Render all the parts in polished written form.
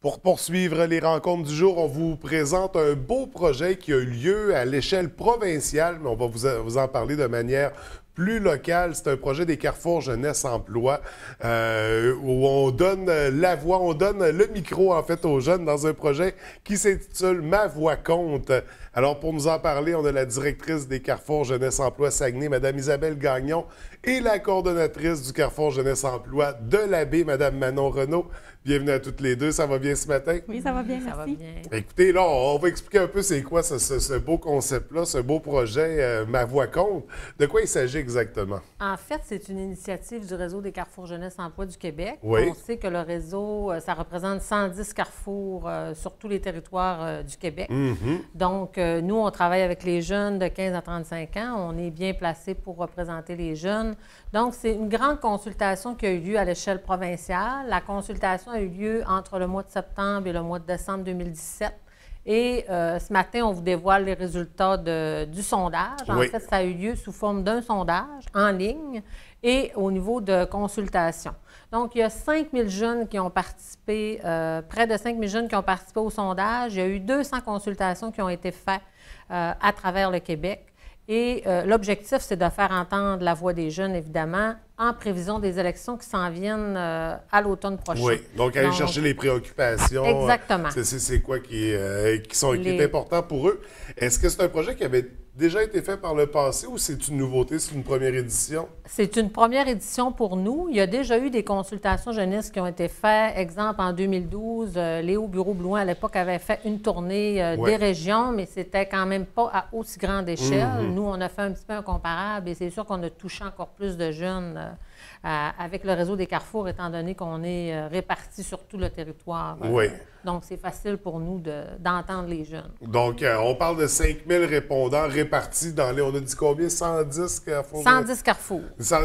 Pour poursuivre les rencontres du jour, on vous présente un beau projet qui a eu lieu à l'échelle provinciale, mais on va vous en parler de manière plus locale. C'est un projet des Carrefour Jeunesse Emploi où on donne la voix, on donne le micro en fait aux jeunes dans un projet qui s'intitule Ma voix compte. Alors pour nous en parler, on a la directrice des Carrefour Jeunesse Emploi Saguenay, Mme Isabelle Gagnon, et la coordonnatrice du Carrefour Jeunesse Emploi de l'Abbé, Mme Manon Renaud. Bienvenue à toutes les deux. Ça va bien ce matin? Oui, ça va bien, merci. Ça va bien. Écoutez, là, on va expliquer un peu c'est quoi ce beau concept-là, ce beau projet Ma voix compte. De quoi il s'agit exactement? En fait, c'est une initiative du réseau des Carrefour Jeunesse Emploi du Québec. Oui. On sait que le réseau, ça représente 110 carrefours sur tous les territoires du Québec. Donc, nous, on travaille avec les jeunes de 15 à 35 ans. On est bien placé pour représenter les jeunes. Donc, c'est une grande consultation qui a eu lieu à l'échelle provinciale. La consultation a eu lieu entre le mois de septembre et le mois de décembre 2017. Et ce matin, on vous dévoile les résultats du sondage. En fait, ça a eu lieu sous forme d'un sondage en ligne et au niveau de consultation. Donc, il y a 5 000 jeunes qui ont participé, près de 5 000 jeunes qui ont participé au sondage. Il y a eu 200 consultations qui ont été faites à travers le Québec. Et l'objectif, c'est de faire entendre la voix des jeunes, évidemment, en prévision des élections qui s'en viennent à l'automne prochain. Oui, donc aller chercher les préoccupations. Exactement. C'est quoi qui est important pour eux. Est-ce que c'est un projet qui avait déjà été fait par le passé ou c'est une nouveauté, c'est une première édition? C'est une première édition pour nous. Il y a déjà eu des consultations jeunesse qui ont été faites. Exemple, en 2012, Léo Bureau-Blouin, à l'époque, avait fait une tournée des régions, mais c'était quand même pas à aussi grande échelle. Nous, on a fait un petit peu un comparable et c'est sûr qu'on a touché encore plus de jeunes avec le réseau des Carrefours, étant donné qu'on est répartis sur tout le territoire. Donc, c'est facile pour nous d'entendre les jeunes. Donc, on parle de 5 000 répondants répartis dans les... On a dit combien? 110 Carrefours? 110 Carrefours.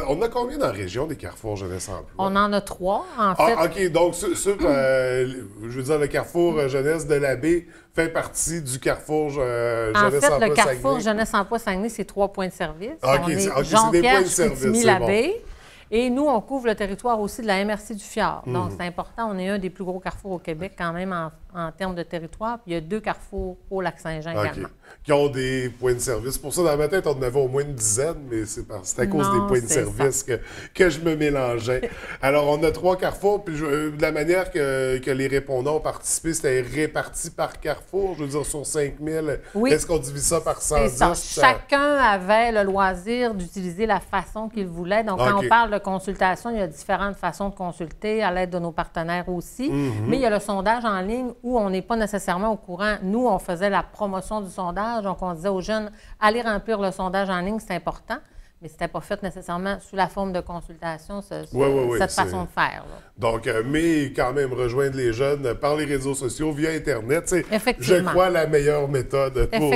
On a combien dans la région des Carrefours Jeunesse Emploi? On en a 3, en fait. Ah, OK. Donc, je veux dire, le Carrefour Jeunesse de l'Abbé fait partie du Carrefour Jeunesse Emploi Saguenay. En fait, le Carrefour Jeunesse Emploi Saguenay, c'est 3 points de service. OK, on est c'est des points de Jonquière, service, Chicoutimi, c'est l'Abbé. bon. Et nous, on couvre le territoire aussi de la MRC du Fjord. Donc, c'est important. On est un des plus gros carrefours au Québec quand même en termes de territoire. Puis il y a 2 carrefours au Lac-Saint-Jean également. Qui ont des points de service. Pour ça, dans ma tête, on en avait au moins une dizaine, mais c'est à cause des points de service que je me mélangeais. Alors, on a 3 carrefours. Puis de la manière que les répondants ont participé, c'était réparti par carrefour. Je veux dire, sur 5 000. Oui. Est-ce qu'on divise ça par 110? C'est ça. Chacun avait le loisir d'utiliser la façon qu'il voulait. Donc, quand on parle de consultation, il y a différentes façons de consulter à l'aide de nos partenaires aussi. Mais il y a le sondage en ligne où on n'est pas nécessairement au courant. Nous, on faisait la promotion du sondage. Donc, on disait aux jeunes, allez remplir le sondage en ligne, c'est important. Mais ce n'était pas fait nécessairement sous la forme de consultation, cette façon de faire. Là. Donc, mais quand même, rejoindre les jeunes par les réseaux sociaux, via Internet, c'est, je crois, la meilleure méthode pour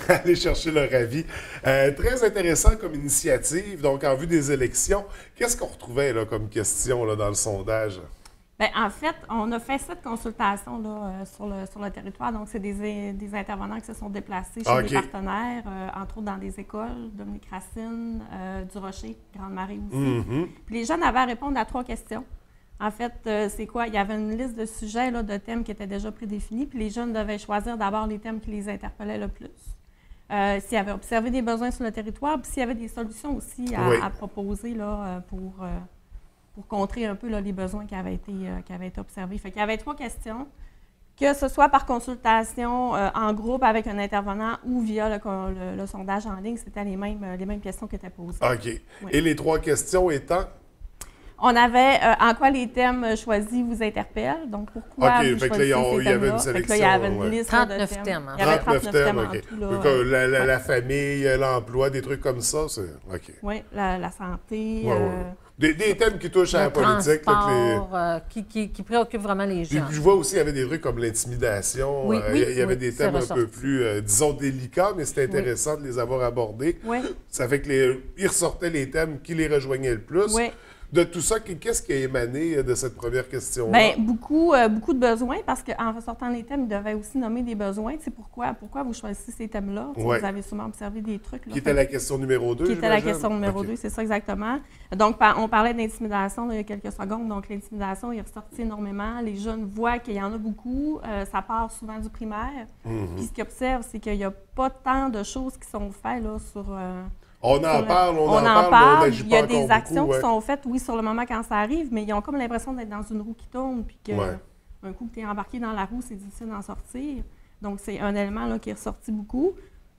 aller chercher leur avis. Très intéressant comme initiative. Donc, en vue des élections, qu'est-ce qu'on retrouvait là, comme question là, dans le sondage? Bien, en fait, on a fait 7 consultations là, sur le territoire. Donc, c'est des intervenants qui se sont déplacés chez des partenaires, entre autres dans des écoles, Dominique Racine, du Rocher, Grande-Marie aussi. Puis les jeunes avaient à répondre à 3 questions. En fait, c'est quoi? Il y avait une liste de sujets, là, de thèmes qui étaient déjà prédéfinis. Puis les jeunes devaient choisir d'abord les thèmes qui les interpellaient le plus. S'ils avaient observé des besoins sur le territoire, puis s'il y avait des solutions aussi à proposer là, pour contrer un peu là, les besoins qui avaient été observés. Fait qu'il y avait 3 questions, que ce soit par consultation en groupe avec un intervenant ou via le sondage en ligne, c'était les mêmes questions qui étaient posées. OK. Oui. Et les 3 questions étant? On avait en quoi les thèmes choisis vous interpellent, donc pourquoi vous choisissez ces thèmes-là. Il y avait une sélection. Il y avait une liste 39 thèmes. Il y avait 39 thèmes en tout. Là, la famille, l'emploi, des trucs comme ça. Oui, la santé. Des thèmes qui touchent à la politique. Qui préoccupent vraiment les gens. Je vois aussi qu'il y avait des trucs comme l'intimidation. Il y avait des thèmes un peu plus, disons, délicats, mais c'était intéressant de les avoir abordés. Ça fait qu'ils ressortaient les thèmes qui les rejoignaient le plus. de tout ça, qu'est-ce qui a émané de cette première question-là? Bien, beaucoup de besoins, parce qu'en ressortant les thèmes, ils devaient aussi nommer des besoins. C'est pourquoi vous choisissez ces thèmes-là? Ouais. Vous avez sûrement observé des trucs. Là, qui était la question numéro 2, Qui était la question numéro 2, c'est ça exactement. Donc, on parlait d'intimidation il y a quelques secondes. Donc, l'intimidation est ressortie énormément. Les jeunes voient qu'il y en a beaucoup. Ça part souvent du primaire. Puis, ce qu'ils observent, c'est qu'il n'y a pas tant de choses qui sont faites là, sur... On en parle, on en parle. n'agit Il y a pas des encore actions beaucoup, qui sont faites, oui, sur le moment quand ça arrive, mais ils ont comme l'impression d'être dans une roue qui tourne, puis qu'un coup que tu es embarqué dans la roue, c'est difficile d'en sortir. Donc, c'est un élément là, qui est ressorti beaucoup.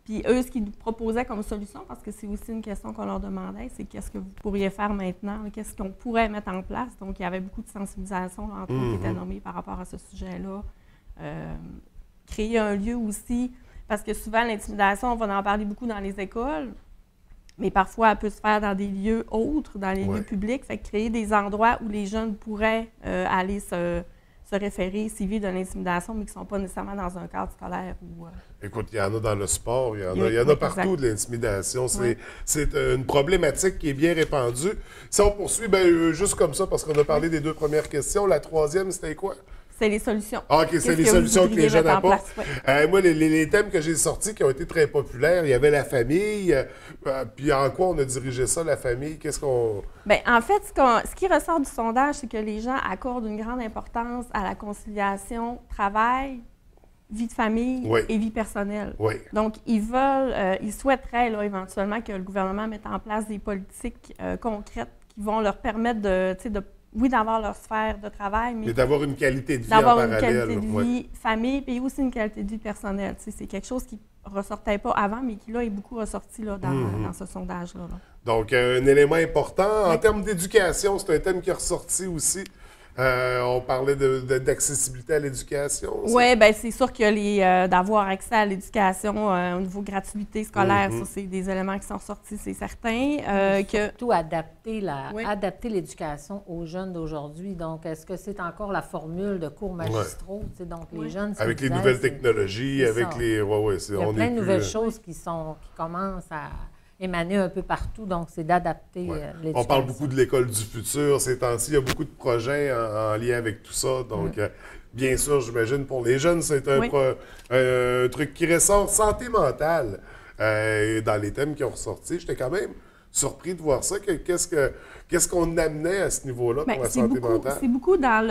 Puis eux, ce qu'ils nous proposaient comme solution, parce que c'est aussi une question qu'on leur demandait, c'est qu'est-ce que vous pourriez faire maintenant, qu'est-ce qu'on pourrait mettre en place. Donc, il y avait beaucoup de sensibilisation, là, entre autres, qui était nommée par rapport à ce sujet-là. Créer un lieu aussi, parce que souvent, l'intimidation, on va en parler beaucoup dans les écoles, mais parfois, elle peut se faire dans des lieux autres, dans les lieux publics. Fait que créer des endroits où les jeunes pourraient aller se référer s'ils vivent de l'intimidation, mais qui ne sont pas nécessairement dans un cadre scolaire. Écoute, il y en a dans le sport, il y en a partout de l'intimidation. C'est une problématique qui est bien répandue. Si on poursuit, juste comme ça, parce qu'on a parlé des 2 premières questions, la 3e, c'était quoi? C'est les solutions. Ah, OK, c'est les solutions que les jeunes apportent. Ouais. Moi, les thèmes que j'ai sortis qui ont été très populaires, il y avait la famille. Puis en quoi on a dirigé ça, la famille? Qu'est-ce qu'on... Bien, en fait, ce qui ressort du sondage, c'est que les gens accordent une grande importance à la conciliation travail, vie de famille et vie personnelle. Oui. Donc, ils souhaiteraient là, éventuellement que le gouvernement mette en place des politiques concrètes qui vont leur permettre d'avoir leur sphère de travail, mais d'avoir une qualité de vie en parallèle. D'avoir une qualité de vie famille, puis aussi une qualité de vie personnelle. C'est quelque chose qui ne ressortait pas avant, mais qui, là, est beaucoup ressorti là, dans ce sondage-là. Là. Donc, un élément important. En termes d'éducation, c'est un thème qui est ressorti aussi. On parlait d'accessibilité à l'éducation. Oui, bien, c'est sûr que d'avoir accès à l'éducation au niveau gratuité scolaire, ça, c'est des éléments qui sont sortis, c'est certain. Surtout adapter l'éducation aux jeunes d'aujourd'hui. Donc, est-ce que c'est encore la formule de cours magistraux? Donc, les jeunes... Avec les nouvelles technologies, avec les... Il y a plein de nouvelles choses qui commencent à émaner un peu partout, donc c'est d'adapter l'éducation. On parle beaucoup de l'école du futur ces temps-ci. Il y a beaucoup de projets en lien avec tout ça. Donc, bien sûr, j'imagine, pour les jeunes, c'est un truc qui ressort. Santé mentale, dans les thèmes qui ont ressorti, j'étais quand même surpris de voir ça. Qu'est-ce qu'on amenait à ce niveau-là pour la santé mentale? C'est beaucoup dans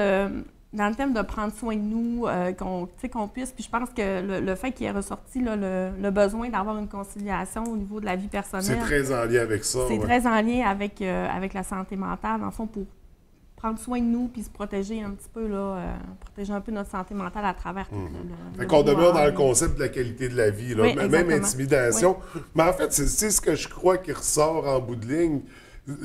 le thème de prendre soin de nous, qu'on puisse. Puis je pense que le fait qu'il est ressorti là, le besoin d'avoir une conciliation au niveau de la vie personnelle. C'est très en lien avec ça. C'est très en lien avec la santé mentale, dans le fond, pour prendre soin de nous puis se protéger un petit peu, protéger un peu notre santé mentale à travers tout le qu'on demeure dans le concept de la qualité de la vie, là. Oui, Même intimidation. Oui. Mais en fait, c'est ce que je crois qui ressort en bout de ligne.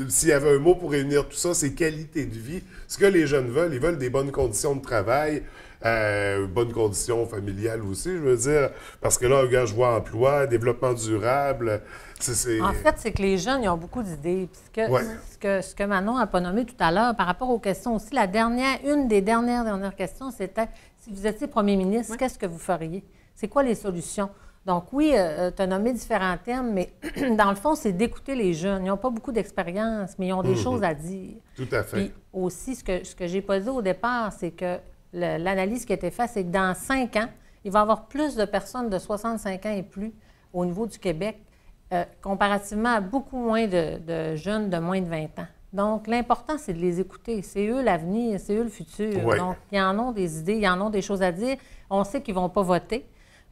S'il y avait un mot pour réunir tout ça, c'est qualité de vie. Ce que les jeunes veulent, ils veulent des bonnes conditions de travail, bonnes conditions familiales aussi, je veux dire. Parce que là, regarde, je vois emploi, développement durable. En fait, c'est que les jeunes, ils ont beaucoup d'idées. Ce que Manon n'a pas nommé tout à l'heure, par rapport aux questions aussi, une des dernières questions, c'était si vous étiez premier ministre, qu'est-ce que vous feriez? C'est quoi les solutions? Donc oui, tu as nommé différents thèmes, mais dans le fond, c'est d'écouter les jeunes. Ils n'ont pas beaucoup d'expérience, mais ils ont des choses à dire. Tout à fait. Puis aussi, ce que j'ai pas dit au départ, c'est que l'analyse qui a été faite, c'est que dans 5 ans, il va y avoir plus de personnes de 65 ans et plus au niveau du Québec, comparativement à beaucoup moins de jeunes de moins de 20 ans. Donc, l'important, c'est de les écouter. C'est eux l'avenir, c'est eux le futur. Oui. Donc, ils en ont des idées, ils en ont des choses à dire. On sait qu'ils ne vont pas voter.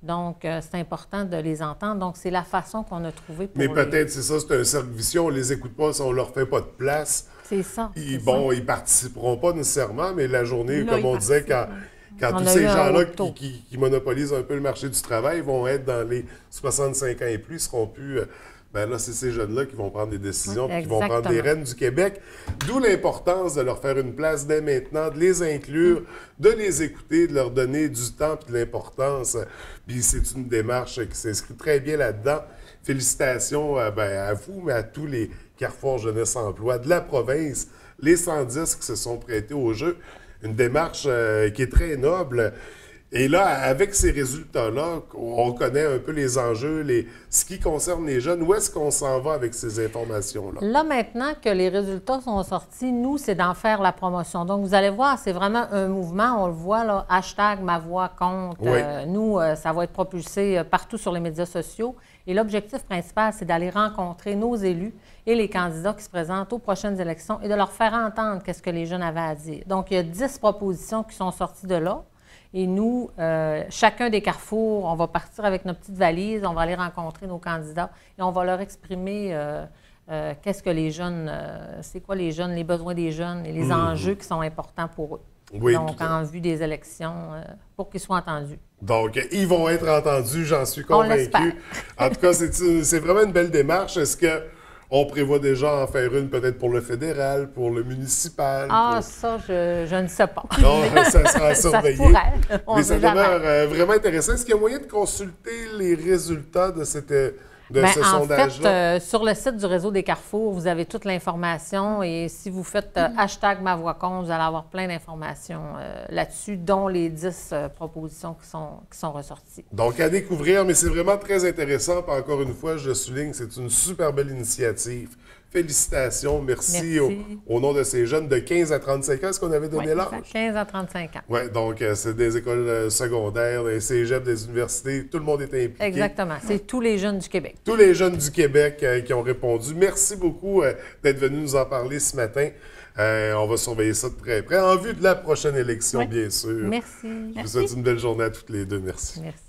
Donc, c'est important de les entendre. Donc, c'est la façon qu'on a trouvée pour... Mais peut-être, c'est ça, c'est un cercle vicieux. On ne les écoute pas si on ne leur fait pas de place. C'est ça. Ils ne participeront pas nécessairement, mais la journée, comme on disait, quand tous ces gens-là qui monopolisent un peu le marché du travail vont être dans les 65 ans et plus, ils ne seront plus... là, c'est ces jeunes-là qui vont prendre des décisions, qui vont prendre des rênes du Québec. D'où l'importance de leur faire une place dès maintenant, de les inclure, de les écouter, de leur donner du temps et de l'importance. Puis c'est une démarche qui s'inscrit très bien là-dedans. Félicitations à vous, mais à tous les Carrefour Jeunesse Emploi de la province, les 110 qui se sont prêtés au jeu. Une démarche qui est très noble. Et là, avec ces résultats-là, on connaît un peu les enjeux, ce qui concerne les jeunes. Où est-ce qu'on s'en va avec ces informations-là? Là, maintenant que les résultats sont sortis, nous, c'est d'en faire la promotion. Donc, vous allez voir, c'est vraiment un mouvement. On le voit, là, hashtag Ma Voix compte. Oui. Nous, ça va être propulsé partout sur les médias sociaux. Et l'objectif principal, c'est d'aller rencontrer nos élus et les candidats qui se présentent aux prochaines élections et de leur faire entendre qu'est-ce que les jeunes avaient à dire. Donc, il y a 10 propositions qui sont sorties de là. Et nous, chacun des carrefours, on va partir avec nos petites valises, on va aller rencontrer nos candidats et on va leur exprimer qu'est-ce que les jeunes, c'est quoi les jeunes, les besoins des jeunes et les enjeux qui sont importants pour eux. Oui, donc, en vue des élections, pour qu'ils soient entendus. Donc, ils vont être entendus, j'en suis On convaincu. l'espère. En tout cas, c'est vraiment une belle démarche. Est-ce qu'on prévoit déjà en faire une peut-être pour le fédéral, pour le municipal? Ah, ça, je ne sais pas. Non, ça sera surveillé. Ça se pourrait. On Mais ça sait jamais. demeure vraiment intéressant. Est-ce qu'il y a moyen de consulter les résultats de ce En sondage-là? fait, sur le site du réseau des Carrefours, vous avez toute l'information et si vous faites hashtag Ma Voix compte, vous allez avoir plein d'informations là-dessus, dont les 10 propositions qui sont ressorties. Donc, à découvrir, mais c'est vraiment très intéressant. Puis encore une fois, je souligne, c'est une super belle initiative. Félicitations, merci. Au nom de ces jeunes de 15 à 35 ans. Est-ce qu'on avait donné l'âge? 15 à 35 ans. Oui, donc c'est des écoles secondaires, des cégeps, des universités, tout le monde est impliqué. Exactement, c'est tous les jeunes du Québec. Tous les jeunes du Québec qui ont répondu. Merci beaucoup d'être venus nous en parler ce matin. On va surveiller ça de très près, en vue de la prochaine élection, bien sûr. Merci. Je vous souhaite une belle journée à toutes les deux. Merci. Merci.